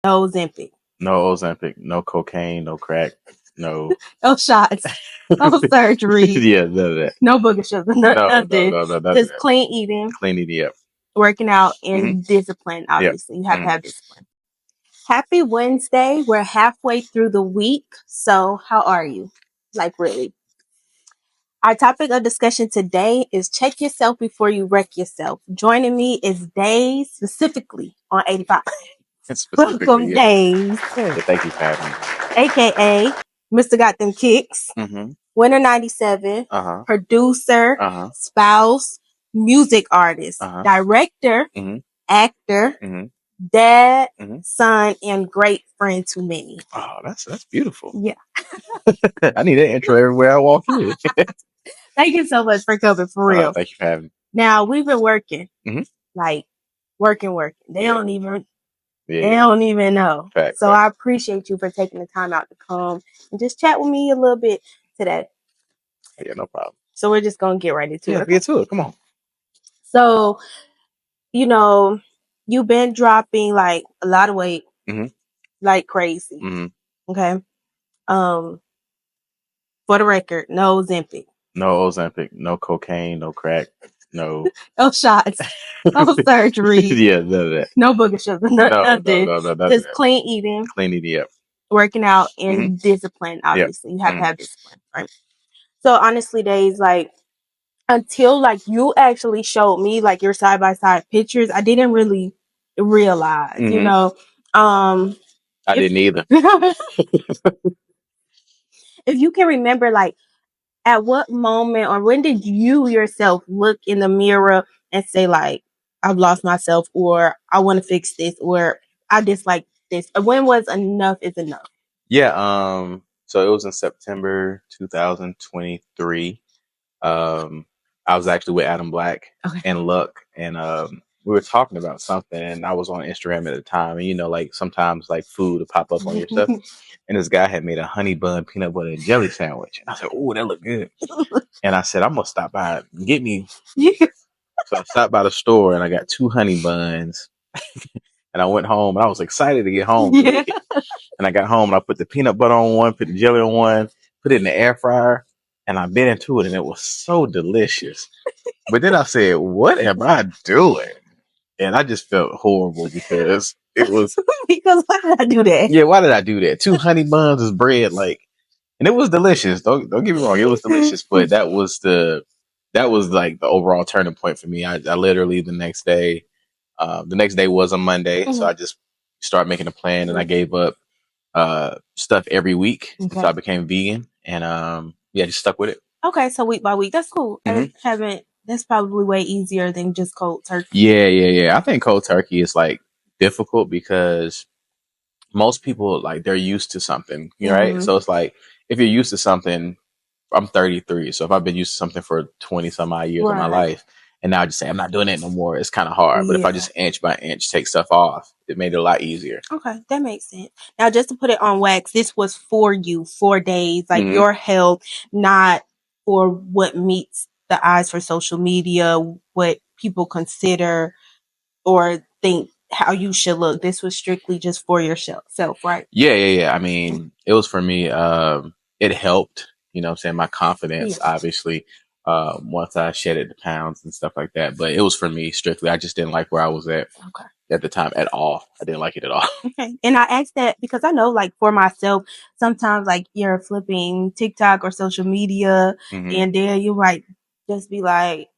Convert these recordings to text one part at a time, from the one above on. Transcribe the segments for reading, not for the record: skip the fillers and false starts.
No Ozempic. No Ozempic. No cocaine. No crack. No. No shots. No surgery. Yeah, none of that. No booger sugar. Nothing. No, none of Just that. clean eating, Clean eating, yep. working out, and Mm-hmm. discipline. Obviously, you have to Mm-hmm. have discipline. Happy Wednesday. We're halfway through the week. So, how are you? Like, really? Our topic of discussion today is check yourself before you wreck yourself. Joining me is Days, specifically on 85. Welcome, Yeah. Days. Yeah, thank you for having me. AKA Mr. Got Them Kicks, Mm-hmm. Winner 97, Uh-huh. producer, Uh-huh. spouse, music artist, Uh-huh. director, Mm-hmm. actor, Mm-hmm. dad, Mm-hmm. son, and great friend to many. Oh, that's beautiful. Yeah. I need that intro everywhere I walk in. Thank you so much for coming, for real. Thank you for having me. Now, we've been working, Mhm. like working. They Yeah. don't even Yeah. they don't even know. Fact, So fact. I appreciate you for taking the time out to come and just chat with me a little bit today. Yeah, no problem. So we're just gonna get right into it. Yeah, get to it. Come on. So, you've been dropping like a lot of weight, Mhm. like crazy. Mm-hmm. Okay. For the record, no Ozempic. No Ozempic. No cocaine. No crack. No. No shots. No surgery. Yeah, none of that. No booger sugar. Nothing. No, Just clean eating, clean eating, yep. working out, and discipline. Obviously, you have to have discipline, right? So honestly, Days, like until like you actually showed me like your side by side pictures, I didn't really realize, I didn't either. If you can remember, like at what moment or when did you yourself look in the mirror and say like, I've lost myself, or I want to fix this, or I dislike this? When was enough is enough? Yeah, so it was in September 2023. I was actually with Adam Black and Luck, and we were talking about something, and I was on Instagram at the time, and like sometimes like food will pop up on your stuff, and this guy had made a honey bun peanut butter and jelly sandwich, and I said, "Oh, that looked good," and I said, "I'm gonna stop by and get me." So I stopped by the store, and I got 2 honey buns. And I went home, and I was excited to get home. Yeah. And I got home, and I put the peanut butter on one, put the jelly on one, put it in the air fryer, and I bit into it, and it was so delicious. But then I said, "What am I doing?" And I just felt horrible because it was. Because why did I do that? Yeah, why did I do that? 2 honey buns is bread, like, and it was delicious. Don't get me wrong, it was delicious. But that was like the overall turning point for me. I literally the next day was a Monday, so I just started making a plan, and I gave up stuff every week. Okay. So I became vegan, and just stuck with it. Okay, so week by week, that's cool. That's probably way easier than just cold turkey. Yeah. I think cold turkey is like difficult because most people like they're used to something, right? So it's like if you're used to something, I'm 33, so if I've been used to something for 20 some odd years of my life, and now I just say I'm not doing it no more, it's kind of hard. But if I just inch by inch take stuff off, it made it a lot easier. Okay, that makes sense. Now, just to put it on wax, this was for you, 4 days, like your health, not for what meets the eyes for social media, what people consider or think how you should look. This was strictly just for yourself, right? Yeah. I mean, it was for me. It helped, what I'm saying, my confidence, obviously, once I shedded the pounds and stuff like that. But it was for me strictly. I just didn't like where I was at the time at all. I didn't like it at all. Okay. And I asked that because I know, like, for myself, sometimes, like, you're flipping TikTok or social media, and then you might just be like,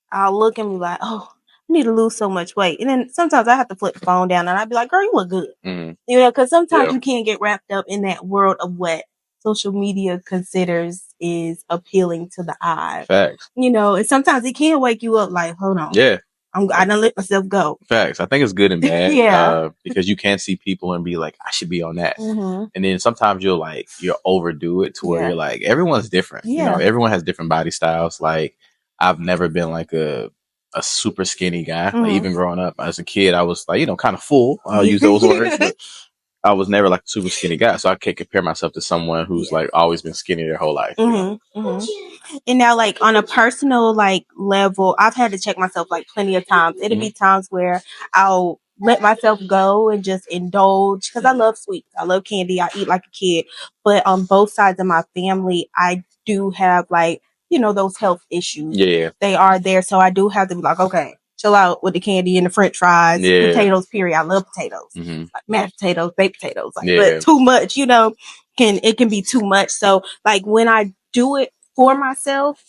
I'll look and be like, oh, I need to lose so much weight. And then sometimes I have to flip the phone down and I'd be like, girl, you look good. Because sometimes you can't get wrapped up in that world of what social media considers is appealing to the eye. Facts. And sometimes it can wake you up like, hold on. Yeah. I done let myself go. Facts. I think it's good and bad. Yeah. Because you can see people and be like, I should be on that. And then sometimes you'll overdo it to where you're like, everyone's different. Yeah. Everyone has different body styles. Like, I've never been like a super skinny guy. Like, even growing up as a kid, I was like, kind of full. I'll use those words. But I was never like a super skinny guy. So I can't compare myself to someone who's like always been skinny their whole life. And now, like, on a personal like level, I've had to check myself like plenty of times. It'll be times where I'll let myself go and just indulge because I love sweets. I love candy. I eat like a kid. But on both sides of my family, I do have like, those health issues. Yeah. They are there. So I do have to be like, okay, chill out with the candy and the French fries, potatoes, period. I love potatoes. Like mashed potatoes, baked potatoes. Like, but too much, can be too much. So like when I do it for myself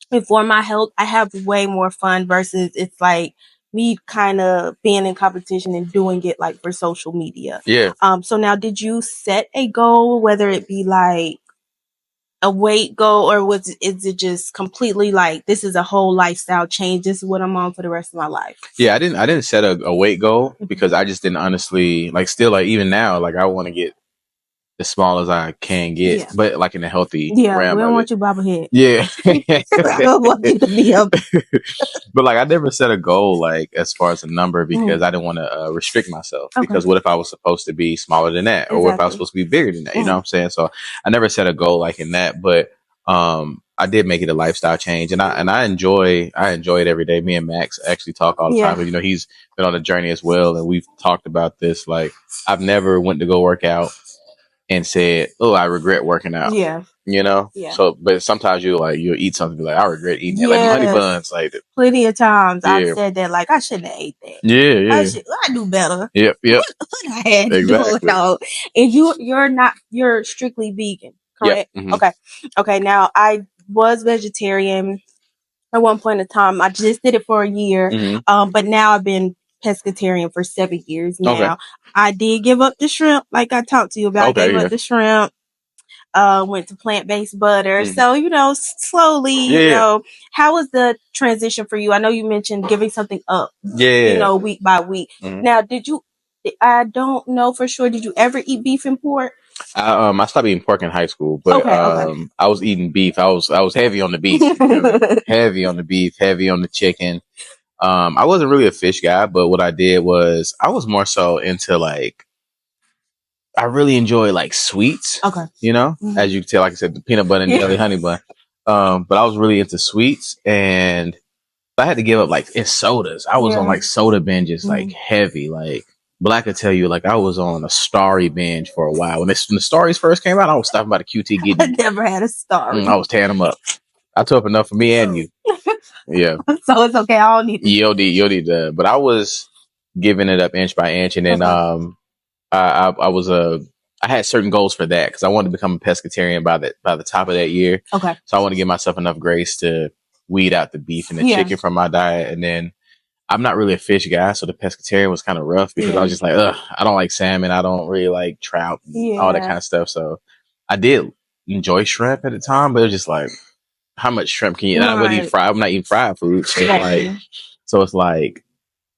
and for my health, I have way more fun versus it's like me kind of being in competition and doing it like for social media. Yeah. So now did you set a goal, whether it be like a weight goal or is it just completely like this is a whole lifestyle change? This is what I'm on for the rest of my life. Yeah, I didn't set a weight goal because I just didn't honestly like still like even now like I want to get as small as I can get, but like in a healthy realm. We don't want you bobblehead. Yeah. I don't want you to be healthy. But like I never set a goal like as far as a number because I didn't want to restrict myself because what if I was supposed to be smaller than that or what if I was supposed to be bigger than that, you know what I'm saying? So I never set a goal like in that, but I did make it a lifestyle change and I enjoy it every day. Me and Max actually talk all the time. You know, he's been on a journey as well and we've talked about this. Like I've never went to go work out and said, "Oh, I regret working out." Yeah. You know? Yeah. So but sometimes you'll eat something be like, I regret eating that. Like honey buns. Like plenty of times I've said that, like I shouldn't have ate that. Yeah. I do better. Yep. What I had to do it all. And you're strictly vegan, correct? Yep. Okay. Now I was vegetarian at one point in time. I just did it for a year. But now I've been pescatarian for 7 years now. I did give up the shrimp, like I talked to you about. I gave up the shrimp. Went to plant-based butter. So, slowly, how was the transition for you? I know you mentioned giving something up, week by week. Now, I don't know for sure, did you ever eat beef and pork? I stopped eating pork in high school, but I was eating beef. I was heavy on the beef. Heavy on the beef, heavy on the chicken. I wasn't really a fish guy, but what I did was I was more so into like I really enjoy like sweets. You know, as you can tell, like I said, the peanut butter and jelly honey bun. But I was really into sweets and I had to give up like in sodas. I was on like soda binges, like heavy. Like Black could tell you, like I was on a Starry binge for a while. When the Starries first came out, I was stopping by the QT getting. I never had a Starry. I was tearing them up. I took up enough for me and you. Yeah. So it's okay. I don't need. You'll need that. But I was giving it up inch by inch, and then I was I had certain goals for that because I wanted to become a pescatarian by the top of that year. So I want to give myself enough grace to weed out the beef and the chicken from my diet. And then I'm not really a fish guy, so the pescatarian was kind of rough because I was just like, ugh, I don't like salmon. I don't really like trout, all that kind of stuff. So I did enjoy shrimp at the time, but it was just like, how much shrimp can you eat? And I wouldn't eat fried. I'm not eating fried food. So it's like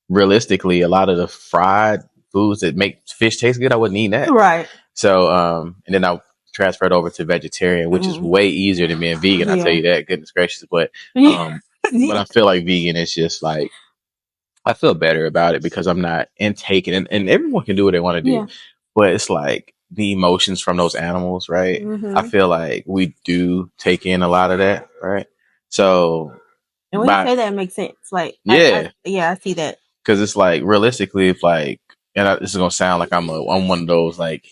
realistically, a lot of the fried foods that make fish taste good, I wouldn't eat that. Right. So, and then I transferred over to vegetarian, which is way easier than being vegan. I tell you that, goodness gracious. But I feel like vegan is just like, I feel better about it because I'm not intaking, and everyone can do what they want to do, but it's like the emotions from those animals, right? I feel like we do take in a lot of that, right? So, and when you say that, it makes sense. Like, I see that. Because it's like realistically, if like, and this is gonna sound like I'm one of those like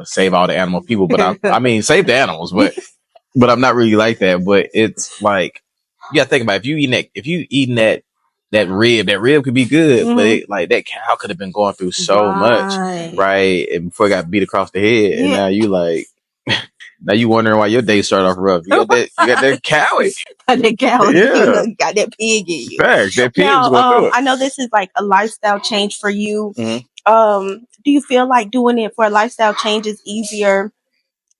save all the animal people, but I mean save the animals, but I'm not really like that. But it's like you gotta think about if you eating that rib could be good, but like that cow could have been going through so much, right? And before it got beat across the head, and now you like. Now you wondering why your day started off rough. You got that cow. That cow. Yeah. Got that pig in you. Fact, that pig was going through it. I know this is like a lifestyle change for you. Do you feel like doing it for a lifestyle change is easier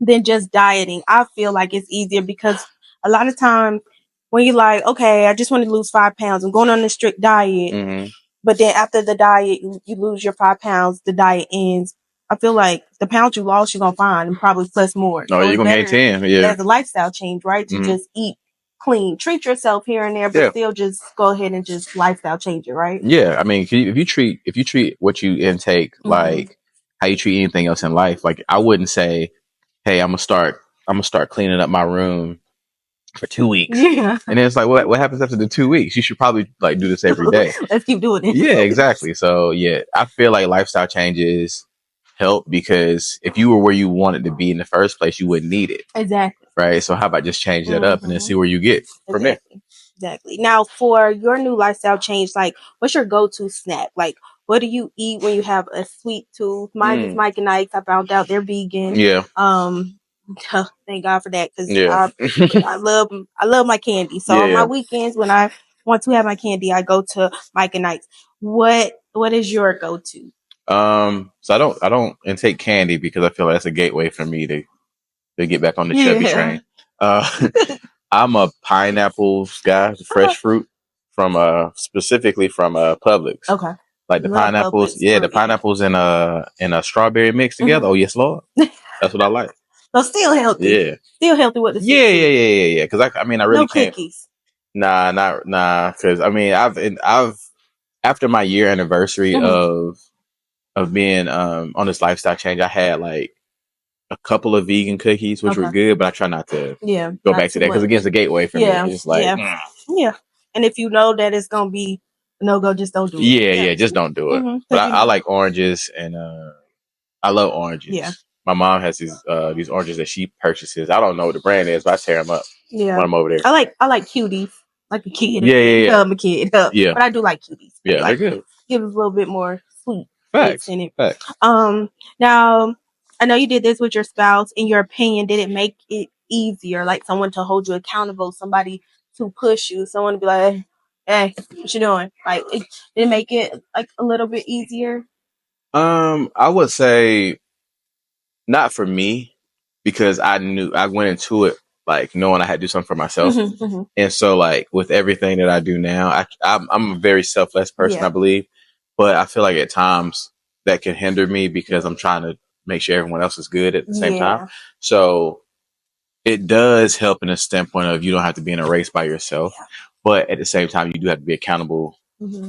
than just dieting? I feel like it's easier because a lot of times when you're like, okay, I just want to lose 5 pounds, I'm going on a strict diet. But then after the diet, you lose your 5 pounds, the diet ends. I feel like the pounds you lost, you're going to find and probably plus more. Oh, you're going to gain 10. Yeah. As a lifestyle change, right? To just eat clean, treat yourself here and there, but still just go ahead and just lifestyle change it, right? Yeah. I mean, if you treat what you intake like how you treat anything else in life, like I wouldn't say, hey, I'm going to start cleaning up my room for 2 weeks. Yeah. And then it's like, what happens after the 2 weeks? You should probably like do this every day. Let's keep doing it. Yeah, exactly. So yeah, I feel like lifestyle changes help, because if you were where you wanted to be in the first place, you wouldn't need it. Exactly. Right. So how about just change that up and then see where you get from there. Exactly. Now, for your new lifestyle change, like, what's your go-to snack? Like, what do you eat when you have a sweet tooth? Mine is Mike and Ike's. I found out they're vegan. Yeah. Thank God for that, because Yeah. I love my candy. So on my weekends, when I want to have my candy, I go to Mike and Ike's. What is your go-to? So I don't intake candy because I feel like that's a gateway for me to get back on the chubby train. I'm a pineapples guy, the fresh fruit from specifically from Publix. Okay. Like the pineapples, the pineapples and a strawberry mixed together. Oh yes, Lord. That's what I like. So still healthy. Yeah. Still healthy with the Yeah. Because I really can't. Cookies. Nah. Because I've after my year anniversary of being on this lifestyle change, I had like a couple of vegan cookies, which were good, but I try not to go back to that because again, it's a gateway for me. It's like and if you know that it's gonna be no go, just don't do it. Yeah, just don't do it. But I like oranges, and I love oranges. Yeah. My mom has these oranges that she purchases. I don't know what the brand is, but I tear them up when I'm over there. I like cuties, like a kid. Yeah. I'm a kid. Yeah, but I do like cuties. Yeah, they're good. Give it a little bit more sweet in it. Facts. Now I know you did this with your spouse. In your opinion, did it make it easier, like someone to hold you accountable, somebody to push you, someone to be like, hey, what you doing? Like, did it make it like a little bit easier? I would say not for me, because I went into it like knowing I had to do something for myself. And so like with everything that I do now, I'm a very selfless person, I believe. But I feel like at times that can hinder me because I'm trying to make sure everyone else is good at the same time. So it does help in a standpoint of you don't have to be in a race by yourself. But at the same time, you do have to be accountable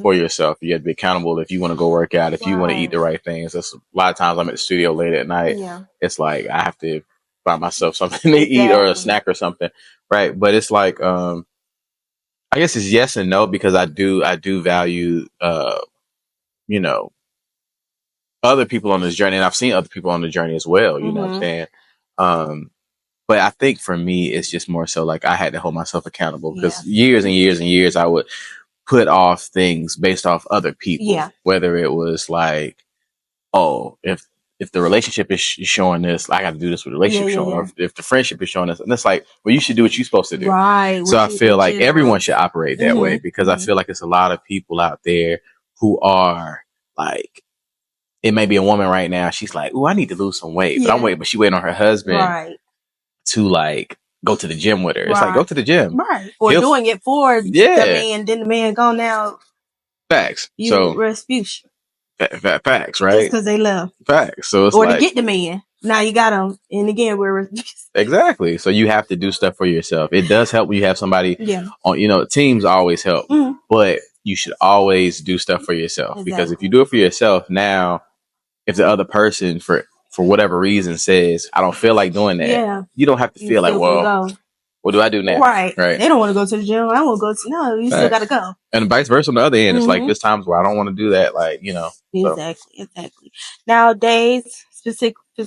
for yourself. You have to be accountable if you want to go work out, if you want to eat the right things. That's a lot of times I'm at the studio late at night. It's like I have to buy myself something to eat or a snack or something. Right. But it's like, I guess it's yes and no, because I do value, other people on this journey, and I've seen other people on the journey as well. You know what I'm saying? But I think for me, it's just more so like I had to hold myself accountable, because years and years and years I would put off things based off other people. Whether it was like, oh, if the relationship is showing this, I got to do this with the relationship showing, or if the friendship is showing this, and it's like, well, you should do what you're supposed to do. Right. So I feel like everyone should operate that way, because I feel like it's a lot of people out there who are like, it may be a woman right now. She's like, oh, I need to lose some weight, but she waiting on her husband to like go to the gym with her. It's like, go to the gym. Right. Or doing it for the man, then the man gone now. Facts. You Rasputia. Facts, right? Just because they love. Facts. So it's or to get the man. Now you got them. And again, we're exactly. So you have to do stuff for yourself. It does help when you have somebody on, teams always help. But you should always do stuff for yourself. Because if you do it for yourself, now if the other person for whatever reason says, I don't feel like doing that, you don't have to feel like, well, what do I do now? Right. They don't want to go to the gym. I won't go to, no, you still got to go. And vice versa on the other end. It's like, there's times where I don't want to do that. Like, Exactly. Nowadays,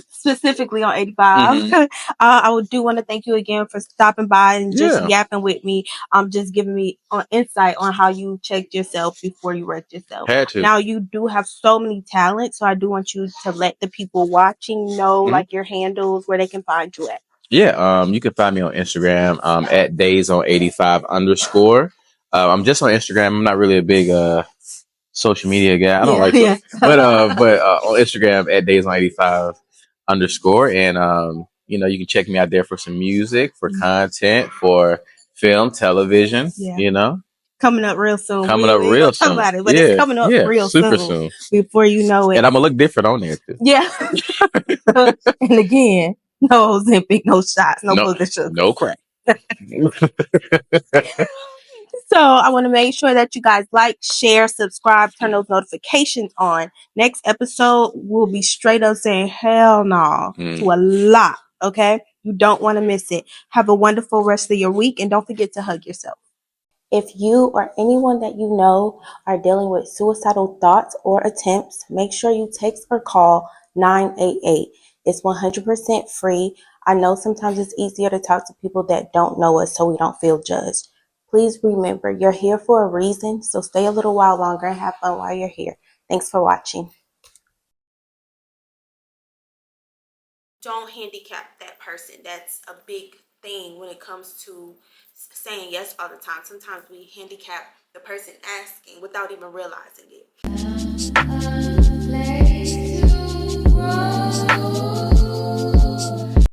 specifically on 85, I do want to thank you again for stopping by and just yapping with me. Just giving me insight on how you checked yourself before you wrecked yourself. Had to. Now you do have so many talents, so I do want you to let the people watching know like your handles, where they can find you at. Yeah, you can find me on Instagram at days_on85. I'm just on Instagram. I'm not really a big social media guy. I don't like it. But on Instagram at days_on85. And you can check me out there for some music, for content, for film, television, Coming up real soon. Coming up real soon. Talk about it, but it's coming up real super soon. Before you know it. And I'm gonna look different on there too. Yeah. And again, no Ozempic, no shots, no blood sugar. No crack. So I want to make sure that you guys like, share, subscribe, turn those notifications on. Next episode, we'll be straight up saying hell no to a lot. Okay. You don't want to miss it. Have a wonderful rest of your week, and don't forget to hug yourself. If you or anyone that you know are dealing with suicidal thoughts or attempts, make sure you text or call 988. It's 100% free. I know sometimes it's easier to talk to people that don't know us so we don't feel judged. Please remember, you're here for a reason, so stay a little while longer and have fun while you're here. Thanks for watching. Don't handicap that person. That's a big thing when it comes to saying yes all the time. Sometimes we handicap the person asking without even realizing it.